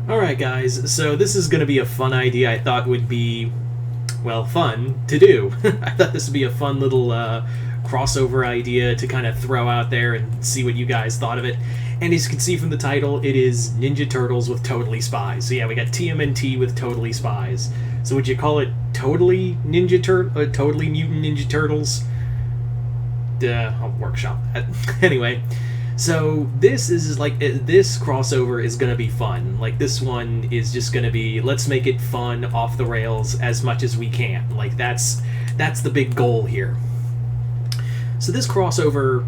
Alright, guys, so this is going to be a fun idea I thought would be, well, fun to do. I thought this would be a fun little crossover idea to kind of throw out there and see what you guys thought of it. And as you can see from the title, it is Ninja Turtles with Totally Spies. So yeah, we got TMNT with Totally Spies. So would you call it Totally Totally Mutant Ninja Turtles? I'll workshop that. Anyway. So this crossover is gonna be fun. Like, this one is just gonna be, let's make it fun, off the rails as much as we can. Like, that's the big goal here. So this crossover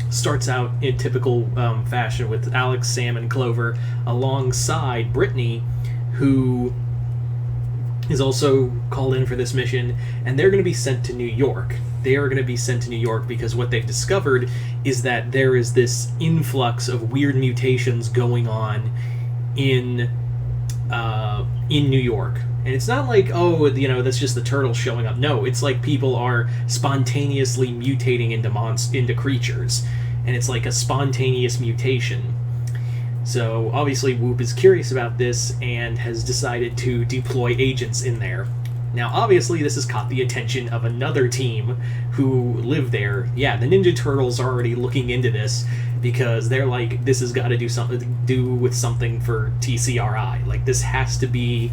starts out in typical fashion with Alex, Sam, and Clover alongside Brittany, who is also called in for this mission, and they're going to be sent to New York. They are going to be sent to New York because what they've discovered is that there is this influx of weird mutations going on in New York. And it's not like, oh, that's just the turtles showing up. No, it's like people are spontaneously mutating into creatures. And it's like a spontaneous mutation. So, obviously, Whoop is curious about this and has decided to deploy agents in there. Now, obviously, this has caught the attention of another team who live there. Yeah, the Ninja Turtles are already looking into this because they're like, this has got to do with something for TCRI. Like, this has to be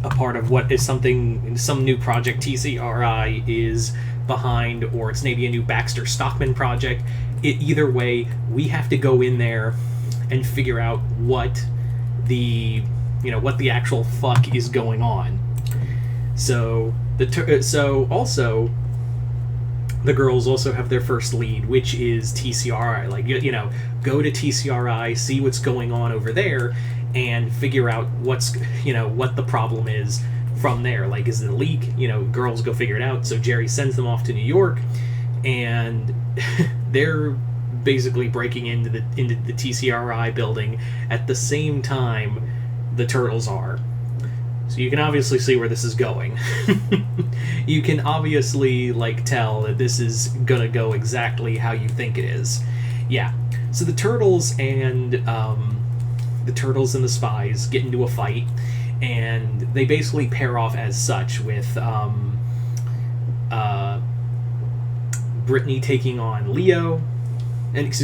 a part of what is some new project TCRI is behind, or it's maybe a new Baxter Stockman project. Either way, we have to go in there and figure out what the actual fuck is going on. So also the girls also have their first lead, which is TCRI. Like, go to TCRI, see what's going on over there, and figure out what the problem is from there. Like, is it a leak? Girls go figure it out. So Jerry sends them off to New York, and they're basically breaking into the TCRI building at the same time the turtles are. So you can obviously see where this is going. You can obviously tell that this is gonna go exactly how you think it is. Yeah. So the turtles and the spies get into a fight, and they basically pair off as such with Brittany taking on Leo, and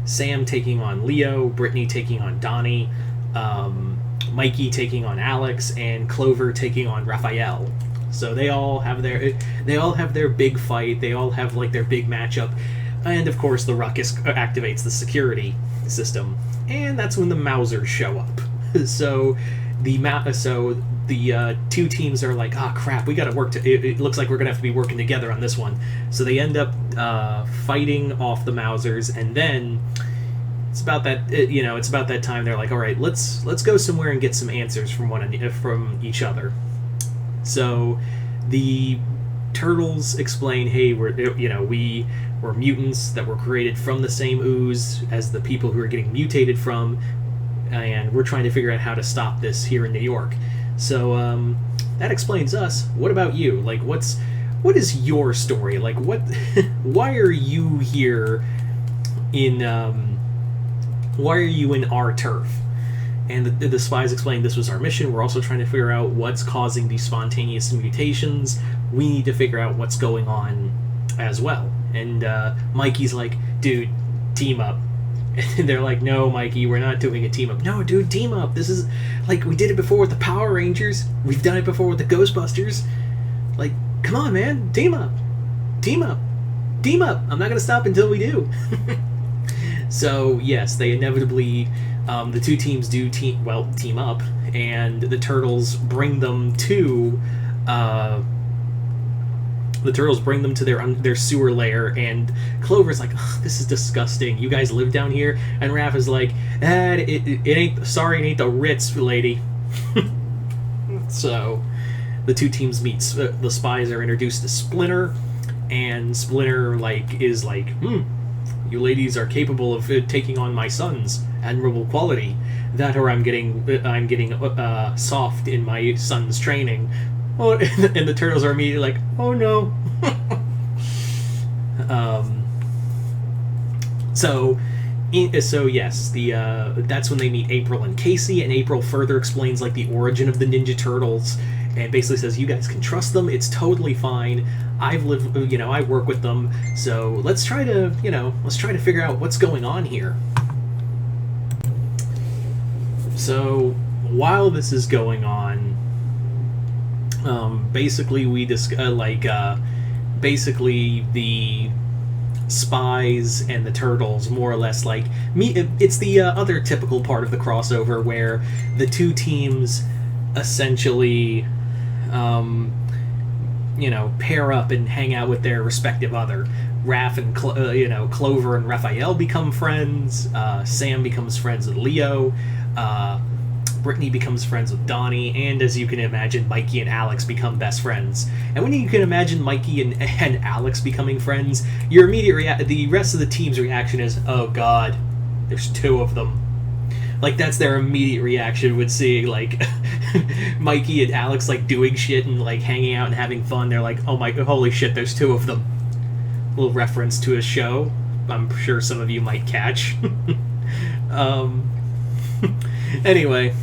Sam taking on Leo, Brittany taking on Donnie, Mikey taking on Alex, and Clover taking on Raphael. So they all have their big fight. They all have their big matchup, and of course the Ruckus activates the security system, and that's when the Mausers show up. So the two teams are like, crap, we gotta work. It looks like we're gonna have to be working together on this one. So they end up fighting off the Mausers, and then it's about that time they're like, all right, let's go somewhere and get some answers from each other. So the turtles explain, hey, we're mutants that were created from the same ooze as the people who are getting mutated from, and we're trying to figure out how to stop this here in New York. So that explains us. What about you? What is your story? Why are you here why are you in our turf? And the spies explained this was our mission. We're also trying to figure out what's causing these spontaneous mutations. We need to figure out what's going on as well. And Mikey's like, dude, team up. And they're like, no, Mikey, we're not doing a team up. No, dude, team up. This is, we did it before with the Power Rangers. We've done it before with the Ghostbusters. Come on, man, team up. Team up. Team up. I'm not going to stop until we do. So, yes, they inevitably, the two teams do team up, and the turtles bring them to their sewer lair, and Clover's like, this is disgusting. You guys live down here? And Raph is like, it ain't the Ritz, lady. So the two teams meet. The spies are introduced to Splinter, and Splinter is like, you ladies are capable of taking on my son's admirable quality. That, or I'm getting soft in my son's training. Oh, and the turtles are immediately like, oh no. So So yes, that's when they meet April and Casey, and April further explains like the origin of the Ninja Turtles, and basically says you guys can trust them. It's totally fine. I work with them, so let's try to figure out what's going on here. So while this is going on, basically the Spies and the Turtles more or less it's the other typical part of the crossover where the two teams essentially pair up and hang out with their respective other. Raph and Clover and Raphael become friends. Sam becomes friends with Leo. Brittany becomes friends with Donnie, and as you can imagine, Mikey and Alex become best friends. And when you can imagine Mikey and Alex becoming friends, your immediate the rest of the team's reaction is, "Oh God, there's two of them." Like that's their immediate reaction when seeing like Mikey and Alex like doing shit and like hanging out and having fun. They're like, "Oh my, holy shit, there's two of them." A little reference to a show I'm sure some of you might catch. Anyway.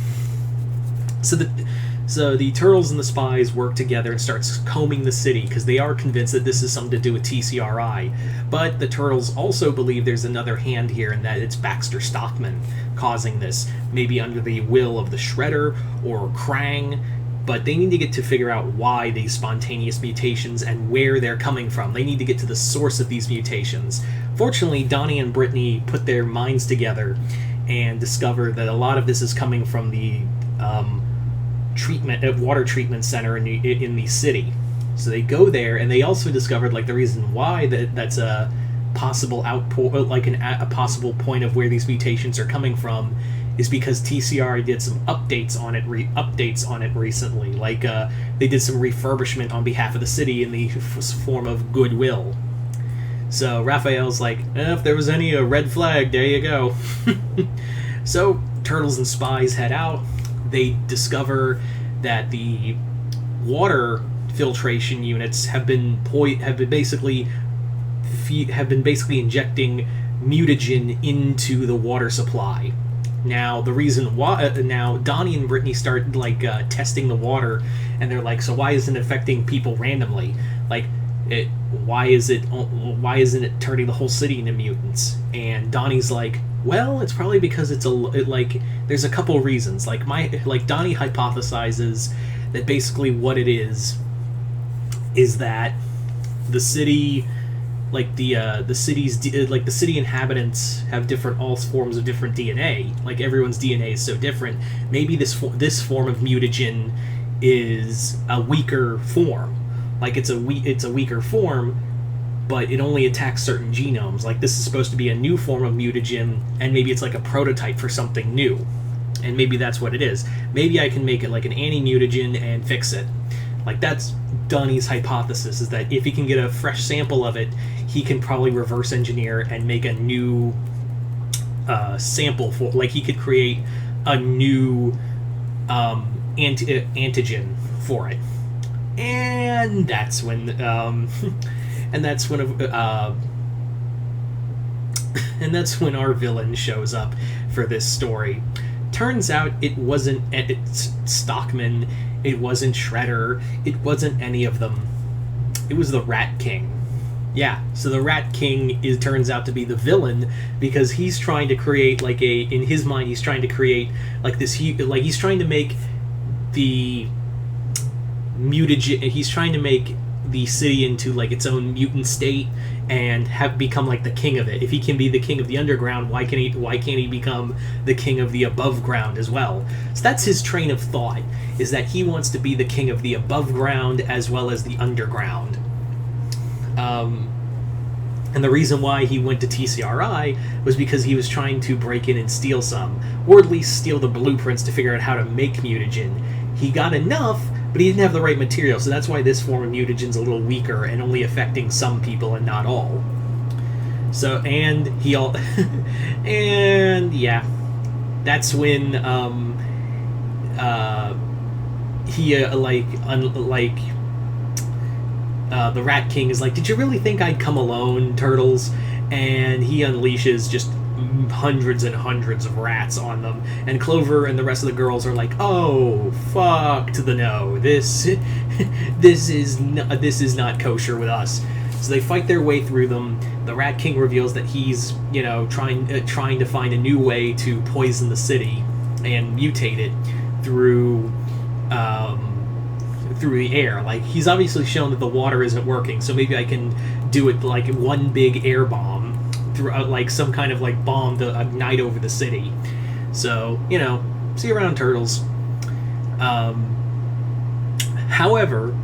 So the Turtles and the Spies work together and starts combing the city because they are convinced that this is something to do with TCRI. But the Turtles also believe there's another hand here and that it's Baxter Stockman causing this, maybe under the will of the Shredder or Krang. But they need to get to figure out why these spontaneous mutations and where they're coming from. They need to get to the source of these mutations. Fortunately, Donnie and Brittany put their minds together and discover that a lot of this is coming from the water treatment center in the city. So they go there, and they also discovered like the reason why that's a possible output, like a possible point of where these mutations are coming from, is because TCR did some updates on it recently. Like they did some refurbishment on behalf of the city in the form of goodwill. So Raphael's like, if there was any red flag, there you go. So Turtles and Spies head out. They discover that the water filtration units have been basically injecting mutagen into the water supply. Now the reason why now Donnie and Brittany start testing the water, and they're like, so why isn't it affecting people randomly? Like why isn't it turning the whole city into mutants? And Donnie's like, well, it's probably because there's a couple reasons. Donnie hypothesizes that basically what it is that the city, the city inhabitants have all forms of different DNA. Like everyone's DNA is so different. Maybe this form of mutagen is a weaker form. Like it's a weaker form, but it only attacks certain genomes. Like this is supposed to be a new form of mutagen, and maybe it's like a prototype for something new. And maybe that's what it is. Maybe I can make it like an anti-mutagen and fix it. Like that's Donnie's hypothesis, is that if he can get a fresh sample of it, he can probably reverse engineer and make a new sample for, like he could create a new antigen for it. And that's when our villain shows up for this story. Turns out it wasn't Stockman, it wasn't Shredder, it wasn't any of them. It was the Rat King. Yeah, so the Rat King turns out to be the villain because he's trying to create in his mind he's trying to create he's trying to make the mutagen. He's trying to make the city into its own mutant state and become the king of it. If he can be the king of the underground, why can't he become the king of the above ground as well? So that's his train of thought, is that he wants to be the king of the above ground as well as the underground. And the reason why he went to TCRI was because he was trying to break in and steal some, or at least steal the blueprints to figure out how to make mutagen. He got enough, but he didn't have the right material, so that's why this form of mutagen's a little weaker and only affecting some people and not all. So, and yeah, that's when the Rat King is like, did you really think I'd come alone, Turtles? And he unleashes just hundreds and hundreds of rats on them, and Clover and the rest of the girls are like, "Oh, fuck to the no! This is not kosher with us." So they fight their way through them. The Rat King reveals that he's, trying to find a new way to poison the city and mutate it through the air. Like, he's obviously shown that the water isn't working, so maybe I can do it like one big air bomb through like some kind of like bomb to ignite over the city. So, see you around, turtles. However,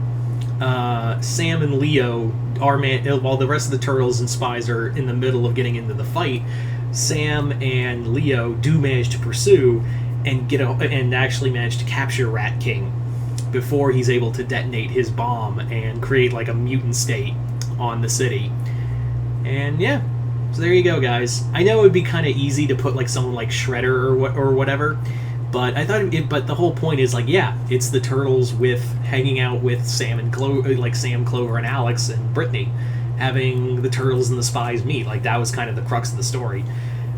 Sam and Leo while the rest of the turtles and spies are in the middle of getting into the fight, Sam and Leo do manage to pursue and actually manage to capture Rat King before he's able to detonate his bomb and create like a mutant state on the city. And yeah, so there you go, guys. I know it would be kind of easy to put like someone like Shredder or whatever, but I thought but the whole point is like, yeah, it's the turtles hanging out with Sam and Clover and Alex and Brittany, having the turtles and the spies meet. Like, that was kind of the crux of the story.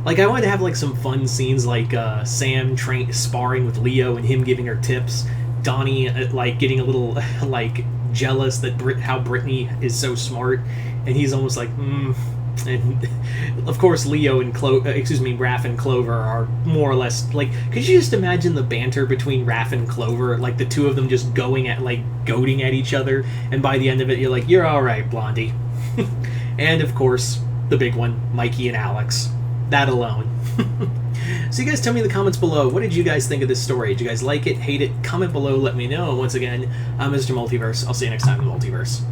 Like, I wanted to have like some fun scenes, like Sam sparring with Leo and him giving her tips, Donnie like getting a little like jealous that how Brittany is so smart, and he's almost like, And of course, Leo and Raph and Clover are more or less like. Could you just imagine the banter between Raph and Clover, like the two of them just goading at each other, and by the end of it, you're like, "You're all right, Blondie." And of course, the big one, Mikey and Alex. That alone. So you guys tell me in the comments below, what did you guys think of this story? Did you guys like it, hate it? Comment below, let me know. And once again, I'm Mr. Multiverse. I'll see you next time in the Multiverse.